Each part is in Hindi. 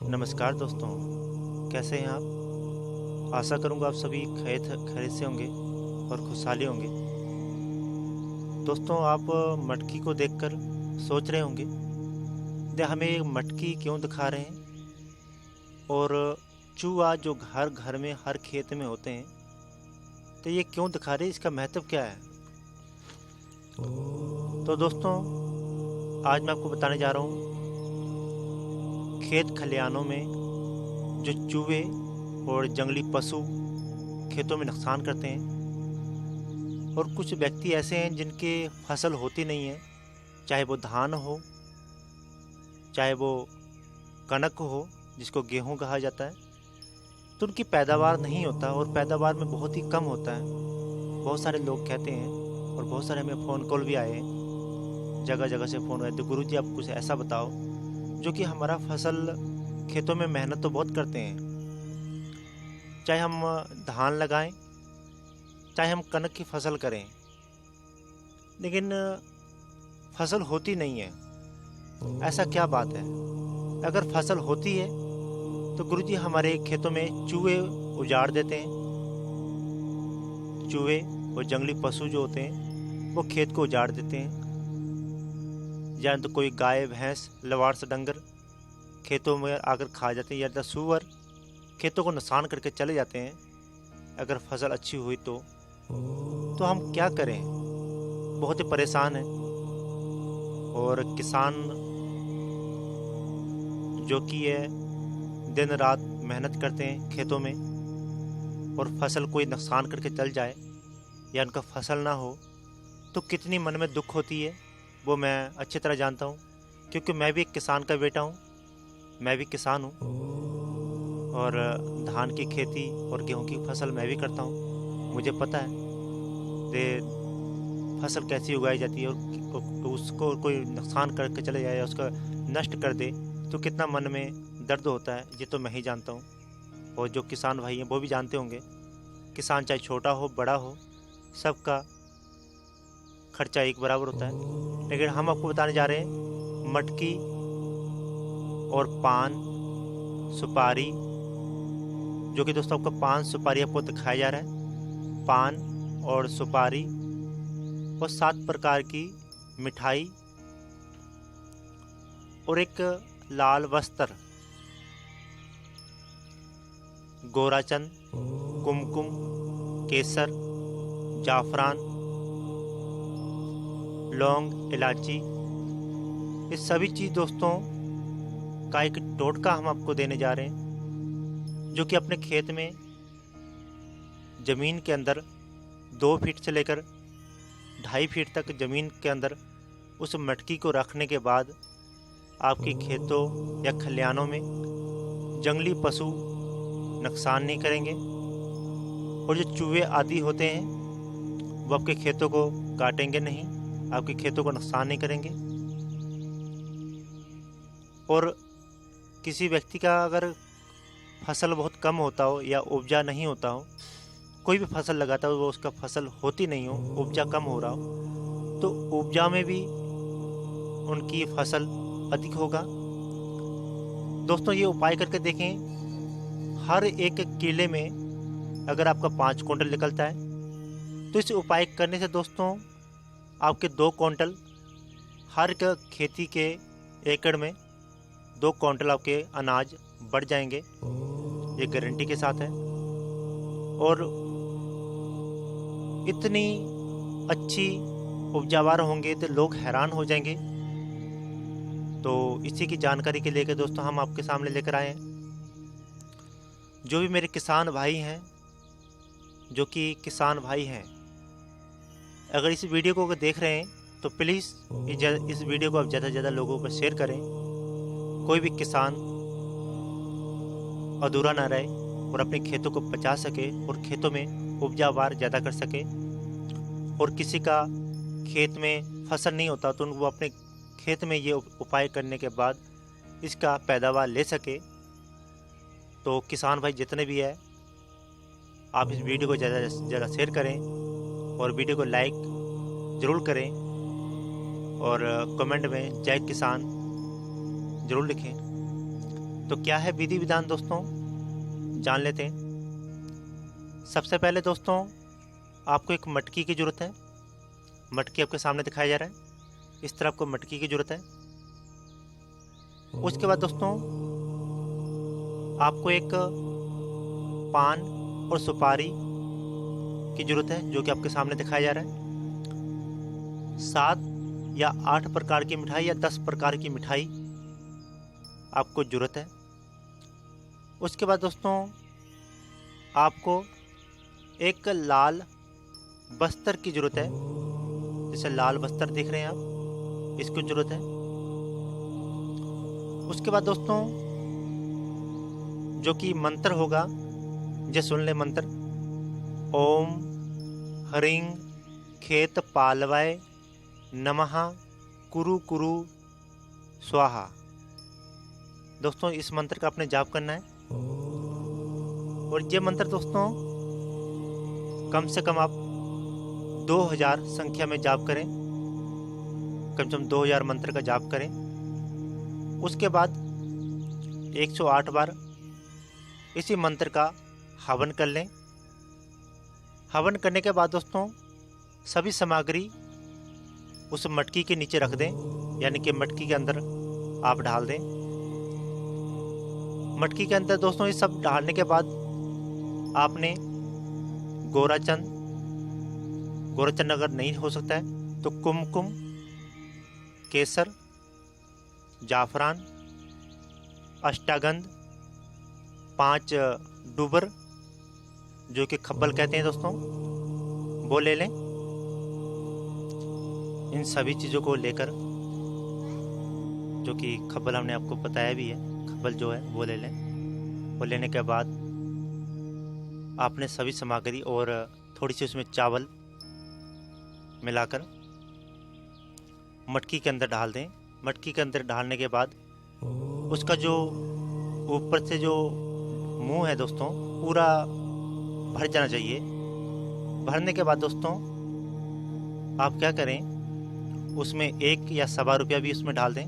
नमस्कार दोस्तों, कैसे हैं आप? आशा करूंगा आप सभी खैरियत से होंगे और खुशहाली होंगे। दोस्तों, आप मटकी को देखकर सोच रहे होंगे कि हमें ये मटकी क्यों दिखा रहे हैं, और चूहा जो घर घर में हर खेत में होते हैं, तो ये क्यों दिखा रहे हैं, इसका महत्व क्या है? तो दोस्तों, आज मैं आपको बताने जा रहा हूँ खेत खलिहानों में जो चूहे और जंगली पशु खेतों में नुकसान करते हैं। और कुछ व्यक्ति ऐसे हैं जिनके फसल होती नहीं है, चाहे वो धान हो, चाहे वो कनक हो जिसको गेहूं कहा जाता है, तो उनकी पैदावार नहीं होता और पैदावार में बहुत ही कम होता है। बहुत सारे लोग कहते हैं और बहुत सारे हमें फ़ोन कॉल भी आए हैं, जगह जगह से फ़ोन आए, तो गुरुजी आप कुछ ऐसा बताओ जो कि हमारा फसल खेतों में मेहनत तो बहुत करते हैं, चाहे हम धान लगाएं, चाहे हम कनक की फसल करें, लेकिन फसल होती नहीं है। ऐसा क्या बात है? अगर फसल होती है तो गुरुजी हमारे खेतों में चूहे उजाड़ देते हैं। चूहे और जंगली पशु जो होते हैं वो खेत को उजाड़ देते हैं, या तो कोई गाय भैंस लवार डंगर खेतों में आकर खा जाते हैं, या तो सूअर खेतों को नुकसान करके चले जाते हैं। अगर फसल अच्छी हुई तो हम क्या करें? बहुत ही परेशान हैं। और किसान जो कि है दिन रात मेहनत करते हैं खेतों में, और फसल कोई नुकसान करके चल जाए या उनका फसल ना हो तो कितनी मन में दुख होती है, वो मैं अच्छी तरह जानता हूँ, क्योंकि मैं भी एक किसान का बेटा हूँ। मैं भी किसान हूँ और धान की खेती और गेहूं की फसल मैं भी करता हूँ। मुझे पता है कि फसल कैसी उगाई जाती है, और उसको कोई नुकसान करके चले जाए या उसका नष्ट कर दे तो कितना मन में दर्द होता है, ये तो मैं ही जानता हूँ। और जो किसान भाई हैं वो भी जानते होंगे। किसान चाहे छोटा हो बड़ा हो, सबका खर्चा एक बराबर होता है। लेकिन हम आपको बताने जा रहे हैं मटकी और पान सुपारी, जो कि दोस्तों आपका पान सुपारी आपको दिखाया जा रहा है। पान और सुपारी और 7 प्रकार की मिठाई और एक लाल वस्त्र, गोराचंद, कुमकुम, केसर, जाफरान, लौंग, इलायची, ये सभी चीज़ दोस्तों का एक टोटका हम आपको देने जा रहे हैं, जो कि अपने खेत में ज़मीन के अंदर 2 फीट से लेकर 2.5 फीट तक ज़मीन के अंदर उस मटकी को रखने के बाद आपके खेतों या खलिहानों में जंगली पशु नुकसान नहीं करेंगे, और जो चूहे आदि होते हैं वो आपके खेतों को काटेंगे नहीं, आपके खेतों को नुकसान नहीं करेंगे। और किसी व्यक्ति का अगर फसल बहुत कम होता हो या उपजा नहीं होता हो, कोई भी फसल लगाता हो वो उसका फसल होती नहीं हो, उपजा कम हो रहा हो, तो उपजा में भी उनकी फसल अधिक होगा। दोस्तों, ये उपाय करके देखें। हर एक किले में अगर आपका 5 क्विंटल निकलता है तो इस उपाय करने से दोस्तों आपके 2 क्विंटल हर एक खेती के एकड़ में 2 क्विंटल आपके अनाज बढ़ जाएंगे, ये गारंटी के साथ है। और इतनी अच्छी उपजावार होंगे तो लोग हैरान हो जाएंगे। तो इसी की जानकारी के लेकर दोस्तों हम आपके सामने लेकर आए हैं। जो भी मेरे किसान भाई हैं, जो कि किसान भाई हैं, अगर इस वीडियो को अगर देख रहे हैं तो प्लीज़ इस वीडियो को आप ज़्यादा से ज़्यादा लोगों पर शेयर करें। कोई भी किसान अधूरा ना रहे और अपने खेतों को बचा सके और खेतों में उपजावार ज़्यादा कर सके। और किसी का खेत में फसल नहीं होता तो वो अपने खेत में ये उपाय करने के बाद इसका पैदावार ले सके। तो किसान भाई जितने भी है, आप इस वीडियो को ज़्यादा से ज़्यादा शेयर करें और वीडियो को लाइक ज़रूर करें, और कमेंट में जय किसान ज़रूर लिखें। तो क्या है विधि विधान दोस्तों, जान लेते हैं। सबसे पहले दोस्तों आपको एक मटकी की ज़रूरत है। मटकी आपके सामने दिखाया जा रहा है, इस तरह आपको मटकी की ज़रूरत है। उसके बाद दोस्तों आपको एक पान और सुपारी की ज़रूरत है, जो कि आपके सामने दिखाया जा रहा है। 7 या 8 प्रकार की मिठाई या 10 प्रकार की मिठाई आपको ज़रूरत है। उसके बाद दोस्तों आपको एक लाल बस्तर की ज़रूरत है, जैसे लाल बस्तर देख रहे हैं आप, इसकी ज़रूरत है। उसके बाद दोस्तों जो कि मंत्र होगा, जो सुन ले मंत्र, ओम ह्रीं खेत पालवाय नमः कुरु कुरु स्वाहा। दोस्तों इस मंत्र का आपने जाप करना है। और ये मंत्र दोस्तों कम से कम आप 2000 संख्या में जाप करें, कम से कम 2000 मंत्र का जाप करें। उसके बाद 108 बार इसी मंत्र का हवन कर लें। हवन करने के बाद दोस्तों सभी सामग्री उस मटकी के नीचे रख दें, यानी कि मटकी के अंदर आप डाल दें। मटकी के अंदर दोस्तों ये सब डालने के बाद आपने गोराचंद अगर नहीं हो सकता है तो कुमकुम, केसर, जाफरान, अष्टागंध, 5 डूबर जो कि खब्बल कहते हैं दोस्तों, वो ले लें। इन सभी चीज़ों को लेकर, जो कि खब्बल हमने आपको बताया भी है, खब्बल जो है वो ले लें। वो लेने के बाद आपने सभी सामग्री और थोड़ी सी उसमें चावल मिलाकर मटकी के अंदर डाल दें। मटकी के अंदर डालने के बाद उसका जो ऊपर से जो मुंह है दोस्तों पूरा भर जाना चाहिए। भरने के बाद दोस्तों आप क्या करें, उसमें 1 या सवा रुपया भी उसमें डाल दें।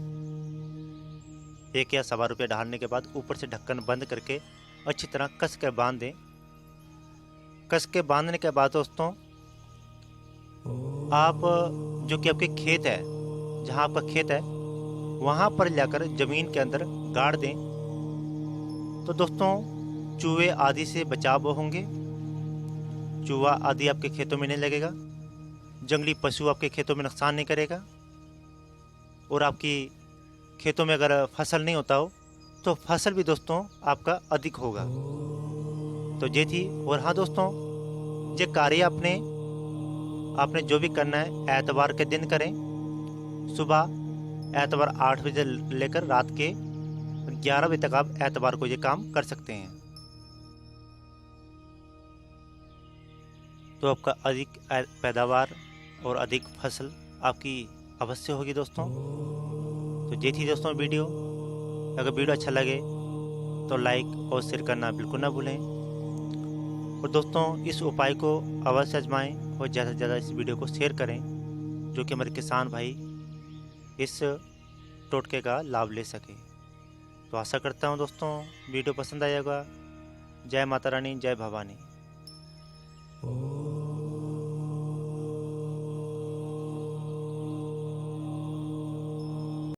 1 या सवा रुपया डालने के बाद ऊपर से ढक्कन बंद करके अच्छी तरह कस के बांध दें। कस के बांधने के बाद दोस्तों आप जो कि आपके खेत है, जहाँ आपका खेत है वहाँ पर जाकर ज़मीन के अंदर गाड़ दें। तो दोस्तों चूहे आदि से बचाव होंगे, चूहा आदि आपके खेतों में नहीं लगेगा, जंगली पशु आपके खेतों में नुकसान नहीं करेगा, और आपकी खेतों में अगर फसल नहीं होता हो तो फसल भी दोस्तों आपका अधिक होगा। तो ये थी। और हाँ दोस्तों, ये कार्य आपने जो भी करना है एतवार के दिन करें। सुबह एतवार 8 बजे लेकर रात के 11 बजे तक आप एतवार को ये काम कर सकते हैं। तो आपका अधिक पैदावार और अधिक फसल आपकी अवश्य होगी दोस्तों। तो ये थी दोस्तों वीडियो। अगर वीडियो अच्छा लगे तो लाइक और शेयर करना बिल्कुल ना भूलें। और दोस्तों इस उपाय को अवश्य आजमाएं और ज़्यादा से ज़्यादा इस वीडियो को शेयर करें, जो कि हमारे किसान भाई इस टोटके का लाभ ले सके। तो आशा करता हूँ दोस्तों वीडियो पसंद आएगा। जय माता रानी, जय भवानी।